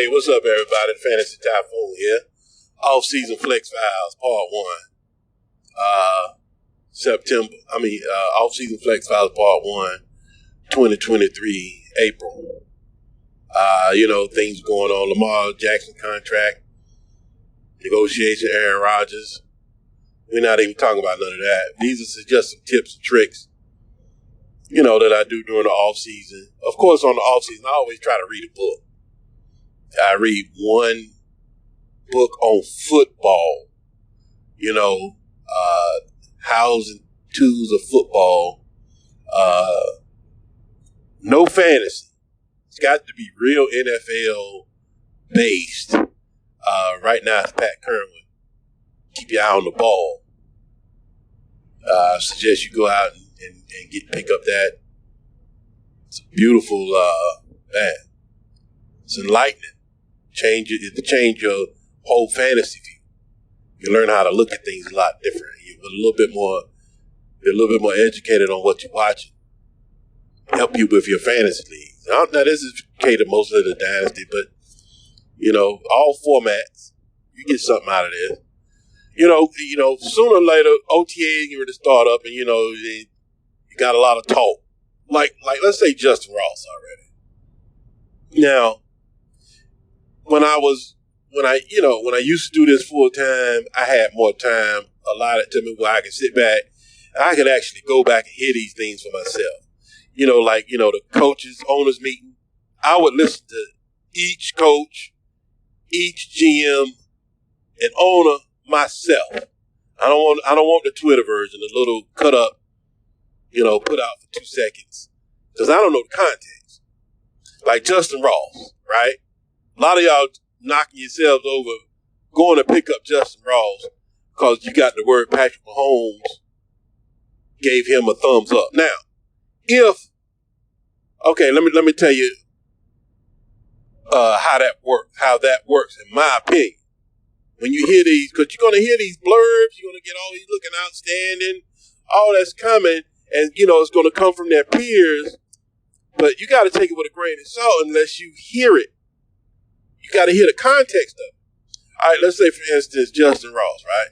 Hey, what's up, everybody? Fantasy Typhoon here. Off-season Flex Files, Part 1. Off-season Flex Files, Part 1, 2023, April. Things going on. Lamar Jackson contract, negotiation, Aaron Rodgers. We're not even talking about none of that. These are just some tips and tricks, that I do during the off-season. Of course, on the off-season, I always try to read a book. I read one book on football, hows and twos of football. No fantasy. It's got to be real NFL based. Right now, it's Pat Kerwin. Keep your eye on the ball. I suggest you go out and pick up that. It's a beautiful, it's enlightening. Change your whole fantasy view. You learn how to look at things a lot different. You're a little bit more educated on what you're watching. Help you with your fantasy leagues. Now this is catered mostly to the dynasty, but all formats, you get something out of this. Sooner or later, OTA you're to start up, and you got a lot of talk. Like let's say Justyn Ross already. Now, when I used to do this full time, I had more time allotted to me where I could sit back. I could actually go back and hear these things for myself. The coaches, owners meeting. I would listen to each coach, each GM, and owner myself. I don't want the Twitter version, the little cut up, put out for 2 seconds, because I don't know the context. Like Justyn Ross, right? A lot of y'all knocking yourselves over going to pick up Justyn Ross because you got the word Patrick Mahomes gave him a thumbs up. Now, let me tell you how that works in my opinion. When you hear these, because you're going to hear these blurbs, you're going to get all these looking outstanding, all that's coming, and it's going to come from their peers, but you got to take it with a grain of salt unless you hear it. You got to hear the context of it. All right, let's say, for instance, Justyn Ross, right?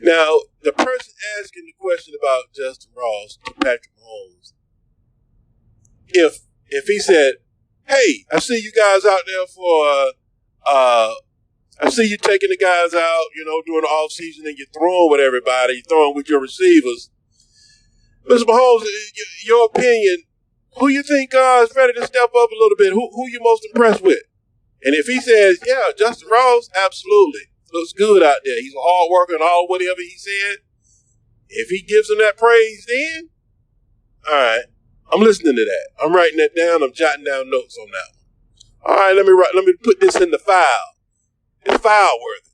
Now, the person asking the question about Justyn Ross to Patrick Mahomes, if he said, hey, I see you guys out there I see you taking the guys out, during the offseason, and you're throwing with everybody, you're throwing with your receivers. Mr. Mahomes, your opinion, who you think is ready to step up a little bit? Who you most impressed with? And if he says, yeah, Justyn Ross, absolutely. Looks good out there. He's a hard worker and all whatever he said. If he gives him that praise, then, all right, I'm listening to that. I'm writing that down. I'm jotting down notes on that one. All right, let me put this in the file. It's file worthy.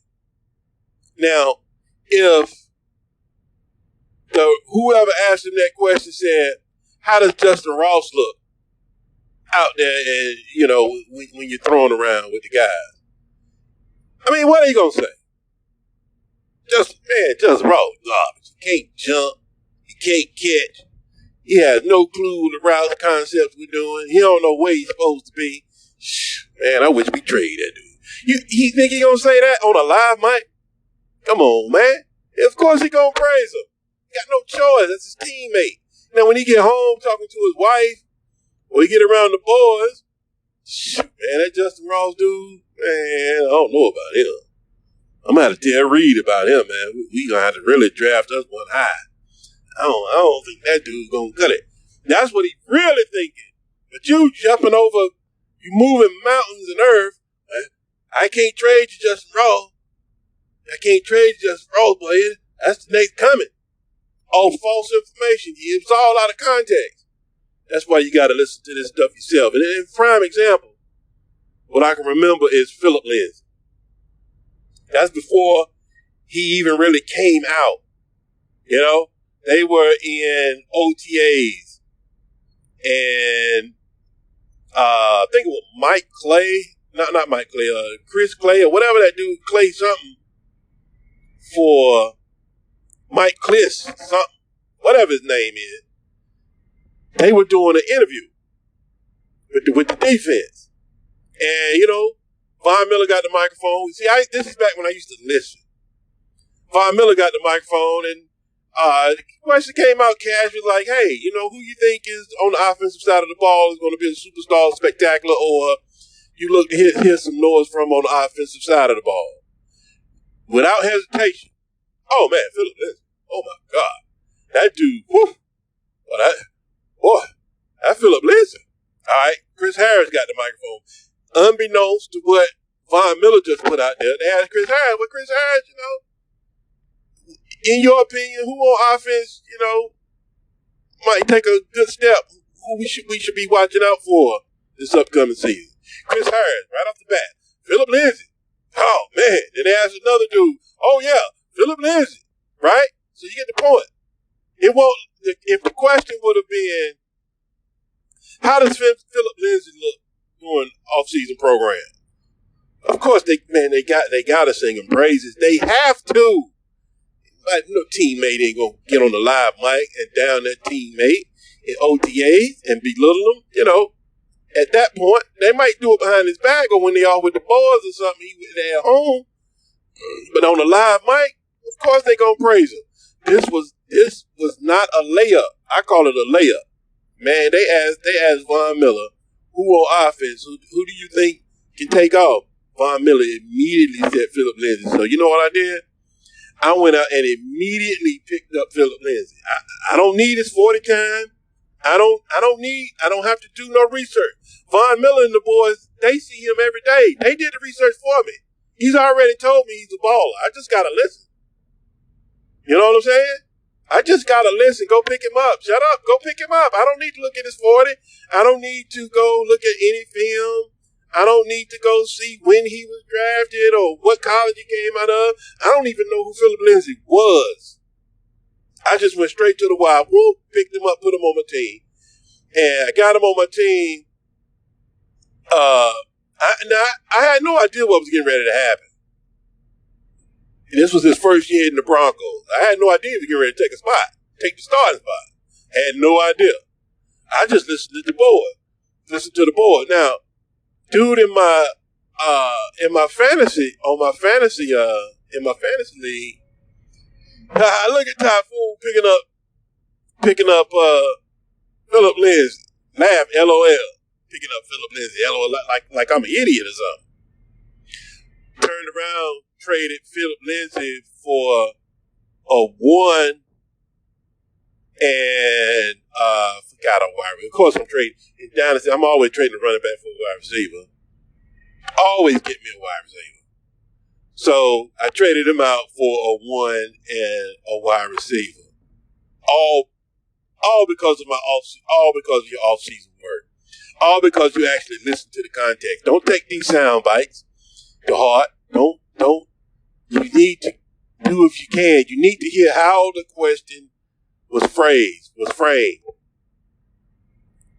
Now, if whoever asked him that question said, how does Justyn Ross look out there and, when you're throwing around with the guys? I mean, what are you going to say? Justyn Ross, garbage. He can't jump. He can't catch. He has no clue the route concepts we're doing. He don't know where he's supposed to be. Man, I wish we traded that dude. You think he gonna say that on a live mic? Come on, man. Of course he gonna praise him. He got no choice. That's his teammate. Now, when he get home talking to his wife, or he get around the boys, man, that Justyn Ross dude, man, I don't know about him. I'm gonna have to tell Reed about him, man. We gonna have to really draft us one high. I don't think that dude's gonna cut it. That's what he's really thinking. But you jumping over, you moving mountains and earth. I can't trade you, Justyn Ross. I can't trade you, Justyn Ross, boy. That's the next coming. All false information. It's all out of context. That's why you got to listen to this stuff yourself. And in prime example, what I can remember is Philip Lindsay. That's before he even really came out. They were in OTAs. And I think it was Mike Clay. Not Mike Clay, Chris Clay, or whatever that dude, Clay something, for Mike Kliss, something, whatever his name is. They were doing an interview with the defense. And, Von Miller got the microphone. See, this is back when I used to listen. Von Miller got the microphone, and the question came out casually like, hey, who you think is on the offensive side of the ball is going to be a superstar, spectacular, or you look to hear some noise from on the offensive side of the ball? Without hesitation. Oh, man, Philip Lindsay. Oh, my God. That dude, whew. That Philip Lindsay. All right, Chris Harris got the microphone. Unbeknownst to what Von Miller just put out there, they asked Chris Harris, well, Chris Harris, in your opinion, who on offense, might take a good step, who we should be watching out for this upcoming season? Chris Harris, right off the bat. Philip Lindsay. Oh, man. Then they asked another dude, oh, yeah, Philip Lindsay, right? So you get the point. If the question would have been, how does Philip Lindsay look doing off-season program? Of course, they got to sing him praises. They have to. Like, teammate ain't gonna get on the live mic and down that teammate in OTAs and belittle him. At that point, they might do it behind his back or when they are with the boys or something. They at home, but on the live mic, of course they gonna praise him. This was not a layup. I call it a layup. Man, they asked Von Miller, who on offense, who do you think can take off? Von Miller immediately said Philip Lindsay. So you know what I did? I went out and immediately picked up Philip Lindsay. I don't need his 40 time. I don't have to do no research. Von Miller and the boys, they see him every day. They did the research for me. He's already told me he's a baller. I just gotta listen. You know what I'm saying? I just gotta listen. Go pick him up. Shut up. Go pick him up. I don't need to look at his 40. I don't need to go look at any film. I don't need to go see when he was drafted or what college he came out of. I don't even know who Philip Lindsay was. I just went straight to the wire. Whoop, picked him up, put him on my team. And I got him on my team. I had no idea what was getting ready to happen. This was his first year in the Broncos. I had no idea he was getting ready to take the starting spot. Had no idea. I just listened to the board. Now, dude, in my fantasy league, I look at Typhoon picking up Philip Lindsay. Laugh, LOL. Picking up Philip Lindsay, LOL, like I'm an idiot or something. Turned around, traded Philip Lindsay for a 1 and forgot a wide receiver. Of course, I'm trading in Dynasty. I'm always trading a running back for a wide receiver. Always get me a wide receiver. So I traded him out for a 1 and a wide receiver. All because of your off-season work. All because you actually listen to the context. Don't take these sound bites to heart. Don't. You need to do if you can. You need to hear how the question was framed.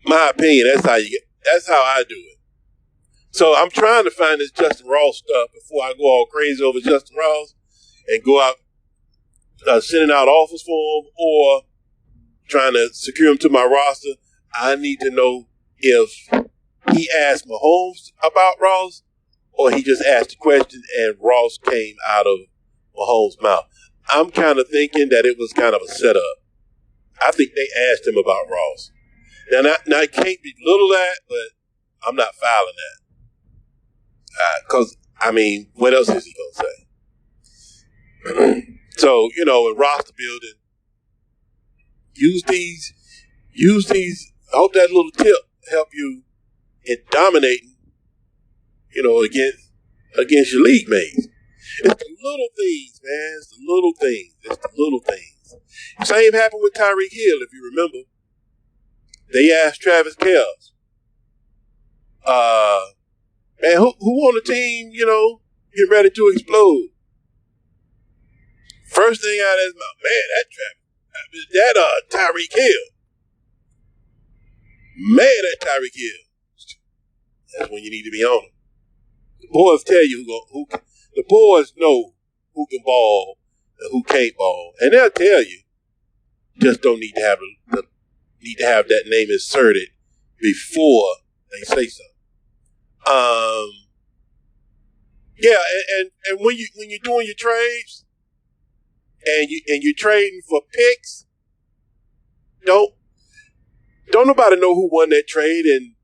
My opinion, that's how I do it. So I'm trying to find this Justyn Ross stuff before I go all crazy over Justyn Ross and go out sending out offers for him or trying to secure him to my roster. I need to know if he asked Mahomes about Ross or he just asked the question and Ross came out of Mahomes' mouth. I'm kind of thinking that it was kind of a setup. I think they asked him about Ross. Now I can't belittle that, but I'm not filing that. Because, what else is he going to say? So, in roster building, use these. I hope that little tip help you in dominating, against your league mates. It's the little things, man. It's the little things. Same happened with Tyreek Hill, if you remember. They asked Travis Kelce, man, who on the team, getting ready to explode? First thing out of his mouth, man, that Tyreek Hill. Man, that Tyreek Hill. That's when you need to be on him. The boys tell you the boys know who can ball and who can't ball, and they'll tell you. Just don't need to have that name inserted before they say something. Yeah, and when you're doing your trades and you're trading for picks, don't nobody know who won that trade, and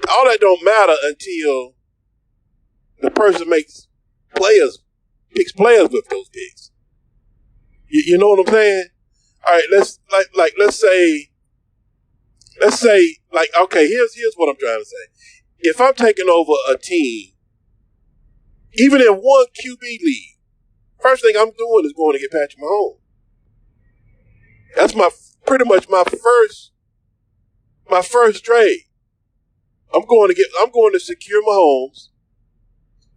all that don't matter until the person picks players with those picks. You know what I'm saying? All right, let's say okay, here's what I'm trying to say. If I'm taking over a team, even in one QB league, first thing I'm doing is going to get Patrick Mahomes. That's pretty much my first trade. I'm going to secure Mahomes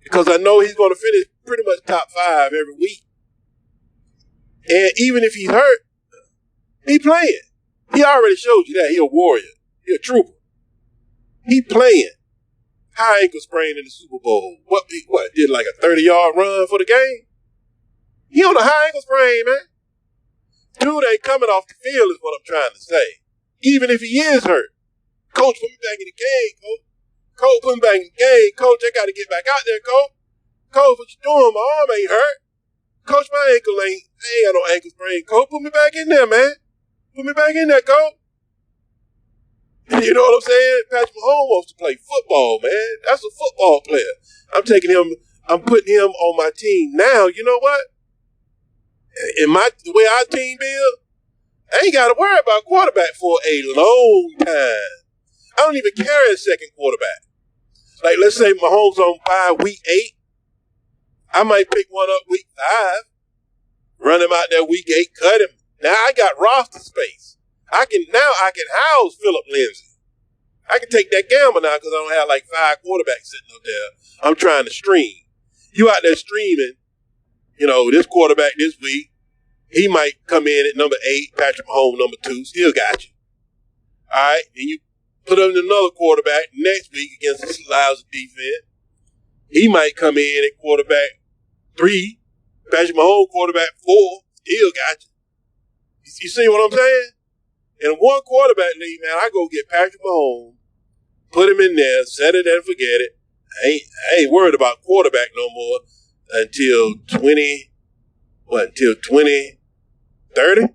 because I know he's going to finish pretty much top 5 every week. And even if he's hurt, he playing. He already showed you that. He a warrior. He a trooper. He playing. High ankle sprain in the Super Bowl. What did like a 30-yard run for the game? He on a high ankle sprain, man. Dude ain't coming off the field is what I'm trying to say. Even if he is hurt. Coach, put me back in the game, Coach. Coach, put me back in the game. Coach, I got to get back out there, Coach. Coach, what you doing? My arm ain't hurt. Coach, my ankle ain't got no ankle sprain. Coach, put me back in there, man. Put me back in there, Coach. You know what I'm saying? Patrick Mahomes wants to play football, man. That's a football player. I'm putting him on my team now. You know what? The way our team build, I ain't got to worry about quarterback for a long time. I don't even carry a second quarterback. Like, let's say Mahomes on bye week 8. I might pick one up week 5, run him out there week 8, cut him. Now I got roster space. I can house Philip Lindsay. I can take that gamble now because I don't have like 5 quarterbacks sitting up there. I'm trying to stream. You out there streaming, this quarterback this week, he might come in at number 8, Patrick Mahomes number 2, still got you. All right, and you put him in another quarterback next week against the lousy defense. He might come in at quarterback 3, Patrick Mahomes quarterback 4, still got you. You see what I'm saying? In one quarterback league, man, I go get Patrick Mahomes, put him in there, set it and forget it. I ain't worried about quarterback no more until 2030?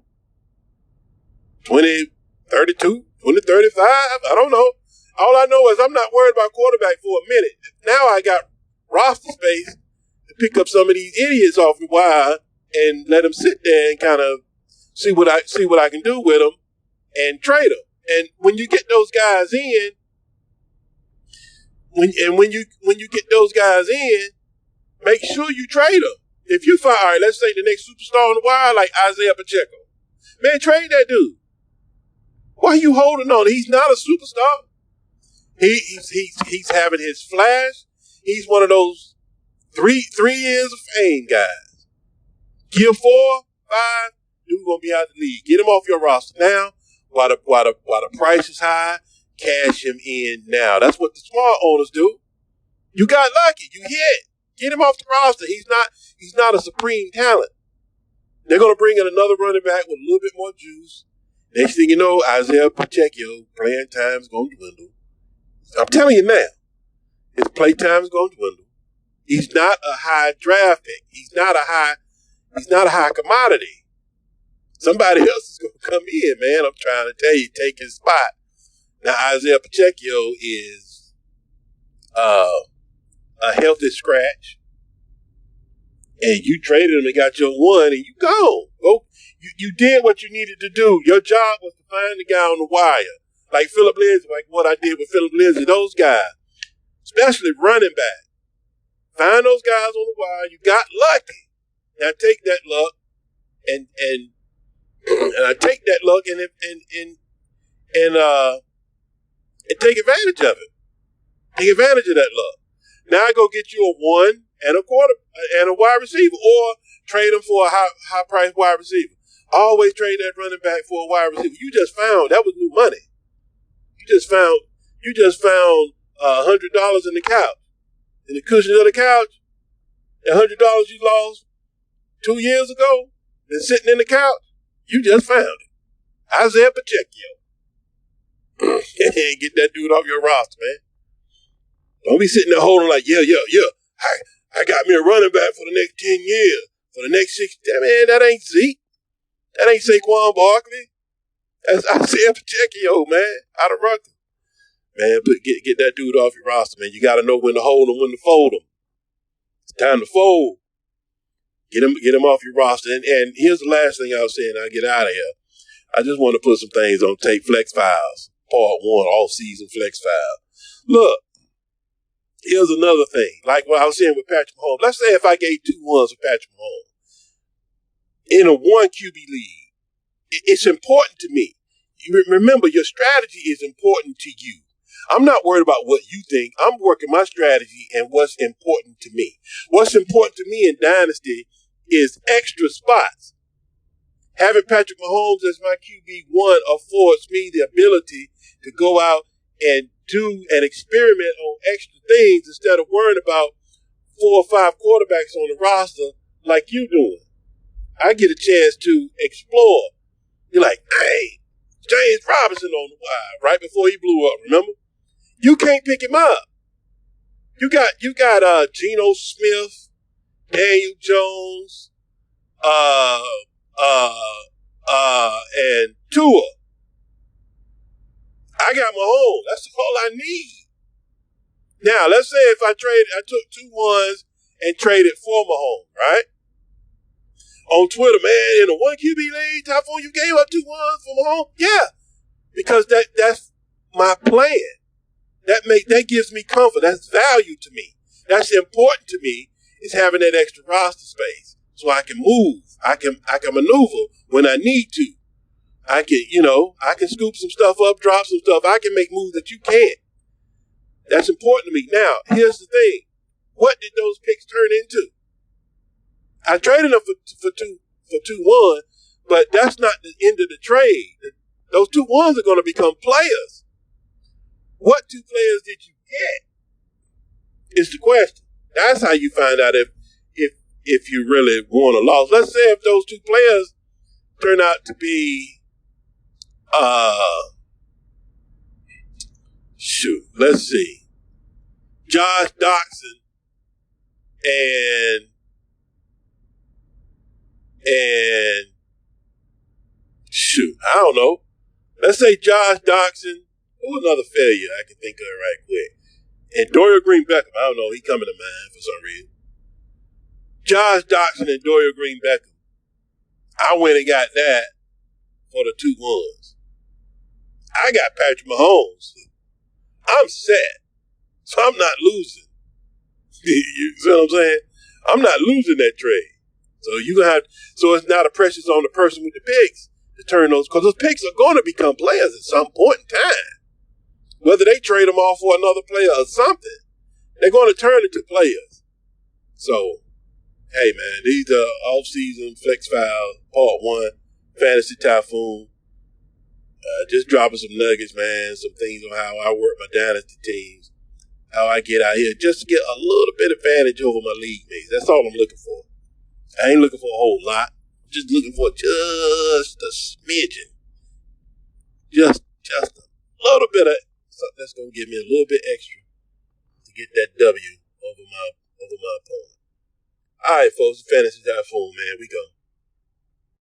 2032? 2035? I don't know. All I know is I'm not worried about quarterback for a minute. Now I got roster space to pick up some of these idiots off the wire and let them sit there and kind of see what I can do with them and trade them. And when you get those guys in, when you get those guys in, make sure you trade them. If you find, all right, let's say the next superstar on the wire like Isaiah Pacheco, man, trade that dude. Why are you holding on? He's not a superstar. He's having his flash. He's one of those 3 years of fame guys. Year 4, 5, dude gonna be out the league. Get him off your roster now. While the price is high, cash him in now. That's what the smart owners do. You got lucky. You hit. Get him off the roster. He's not a supreme talent. They're gonna bring in another running back with a little bit more juice. Next thing you know, Isaiah Pacheco playing time's gonna dwindle. I'm telling you now, his play time's gonna dwindle. He's not a high draft pick. He's not a high commodity. Somebody else is going to come in, man. I'm trying to tell you, take his spot. Now, Isaiah Pacheco is a healthy scratch. And you traded him and got your one, and you gone. You did what you needed to do. Your job was to find the guy on the wire. Like Philip Lindsay, like what I did with Philip Lindsay. Those guys, especially running back. Find those guys on the wire. You got lucky. Now take that luck and I take that luck and take advantage of it. Take advantage of that luck. Now I go get you a 1 and a quarter and a wide receiver, or trade them for a high price wide receiver. Always trade that running back for a wide receiver. You just found that was new money. You just found $100 in the couch, in the cushion of the couch. The $100 you lost 2 years ago, been sitting in the couch. You just found it. Isaiah Pacheco. Get that dude off your roster, man. Don't be sitting there holding like, yeah. I got me a running back for the next 10 years, for the next 6. Man, that ain't Zeke. That ain't Saquon Barkley. That's Isaiah Pacheco, man, out of Rutgers. Man, but get that dude off your roster, man. You got to know when to hold him, when to fold him. It's time to fold. Get him off your roster. And here's the last thing I'll say, and I'll get out of here. I just want to put some things on tape. Flex files, part 1, all-season flex file. Look, here's another thing. Like what I was saying with Patrick Mahomes. Let's say if I gave 2 ones for Patrick Mahomes in a 1 QB league, it's important to me. Remember, your strategy is important to you. I'm not worried about what you think. I'm working my strategy and what's important to me. What's important to me in Dynasty is extra spots. Having Patrick Mahomes as my QB1 affords me the ability to go out and do and experiment on extra things instead of worrying about 4 or 5 quarterbacks on the roster like you doing. I get a chance to explore. You're like, hey, James Robinson on the wide right before he blew up, remember? You can't pick him up. You got Geno Smith, Daniel Jones, and Tua. I got Mahomes. That's all I need. Now, let's say if I took 2 ones and traded for Mahomes, right? On Twitter, man, in a 1 QB league, Typhoon, you gave up 2 ones for Mahomes? Yeah, because that's my plan. That gives me comfort. That's value to me. That's important to me, is having that extra roster space so I can move. I can maneuver when I need to. I can scoop some stuff up, drop some stuff. I can make moves that you can't. That's important to me. Now, here's the thing. What did those picks turn into? I traded them for 2-1, but that's not the end of the trade. Those 2 ones are going to become players. What 2 players did you get? Is the question. That's how you find out if you really won or lost. Let's say if those 2 players turn out to be, let's see, Josh Doctson and I don't know. Let's say Josh Doctson. Who another failure I can think of right quick? And Dorial Green Beckham. I don't know. He coming to mind for some reason. Josh Doctson and Dorial Green Beckham. I went and got that for the 2 ones. I got Patrick Mahomes. I'm set. So I'm not losing. You see what I'm saying? I'm not losing that trade. So it's now the pressure's on the person with the picks to turn those, because those picks are going to become players at some point in time. Whether they trade them off for another player or something, they're going to turn into players. So, hey man, these are off-season flex file part 1, Fantasy Typhoon. Just dropping some nuggets, man, some things on how I work my dynasty teams, how I get out here, just to get a little bit advantage over my league mates. That's all I'm looking for. I ain't looking for a whole lot. I'm just looking for just a smidgen. Just a little bit of something that's going to give me a little bit extra to get that W over my opponent. All right, folks, Fantasy Typhoon, man, we go.